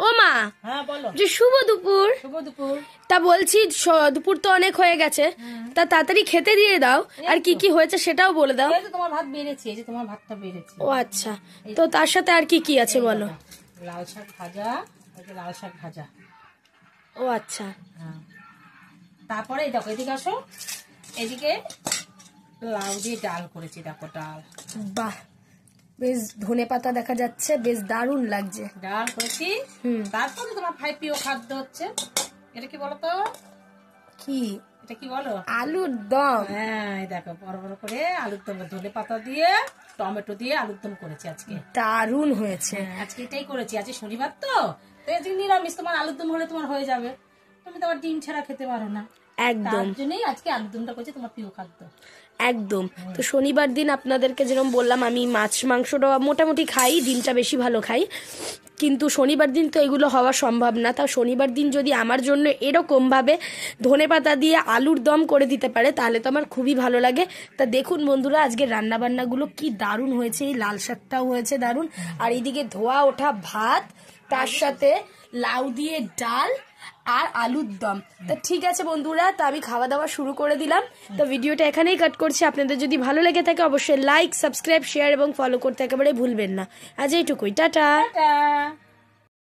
ও মা, হ্যাঁ বলো। যে শুভ দুপুর। শুভ দুপুর। তা বলছি দুপুর তো অনেক হয়ে গেছে, তা তাড়াতাড়ি খেতে দিয়ে দাও, আর কি কি হয়েছে সেটাও বলে দাও। এই তো তোমার ভাত বেড়েছে, এই যে তোমার ভাতটা বেড়েছে। ও আচ্ছা, তো তার সাথে আর কি কি আছে বলো। লাল শাক ভাজা, লাল শাক ভাজা। ও আচ্ছা, তারপরে দেখো এদিকে আসো, এদিকে লাউ দিয়ে ডাল করেছি, দেখো ডাল। বাহ, বেশ ধনে পাতা দেখা যাচ্ছে, বেশ দারুণ লাগছে। ডাল করেছি। তারপরে তোমার ভাই প্রিয় খাদ্য হচ্ছে, এটা কি বলো তো? কি এটা কি বলো? আলুর দম। হ্যাঁ দেখো, বড় বড় করে আলুর দম, ধনে পাতা দিয়ে টমেটো দিয়ে আলুর দম করেছি আজকে। দারুণ হয়েছে। আজকে এটাই করেছি, আজকে শনিবার তো আজকে নিরামিষ। তোমার আলুর দম হলে তোমার হয়ে যাবে, তুমি তো আবার ডিম ছাড়া খেতে পারো না, একদম। তার জন্যই আজকে আলুর দমটা করছি, তোমার প্রিয় খাদ্য। একদম। তো শনিবার দিন আপনাদেরকে যেরকম বললাম, আমি মাছ মাংসটা মোটামুটি খাই, ডিমটা বেশি ভালো খাই, কিন্তু শনিবার দিন তো এগুলো হওয়া সম্ভব না। তা শনিবার দিন যদি আমার জন্য এরকমভাবে ধনেপাতা দিয়ে আলুর দম করে দিতে পারে তাহলে তো আমার খুবই ভালো লাগে। তা দেখুন বন্ধুরা, আজকে রান্নাবান্নাগুলো কি দারুণ হয়েছে। এই লাল শাকটাও হয়েছে দারুণ, আর এইদিকে ধোয়া ওঠা ভাত, তার সাথে লাউ দিয়ে ডাল আর আলুর দম। তা ঠিক আছে বন্ধুরা, তা আমি খাওয়া দাওয়া শুরু করে দিলাম। তো ভিডিওটা এখানেই কাট করছি। আপনাদের যদি ভালো লেগে থাকে অবশ্যই লাইক, সাবস্ক্রাইব, শেয়ার এবং ফলো করতে একেবারে ভুলবেন না। আজ এইটুকুই, টাটা।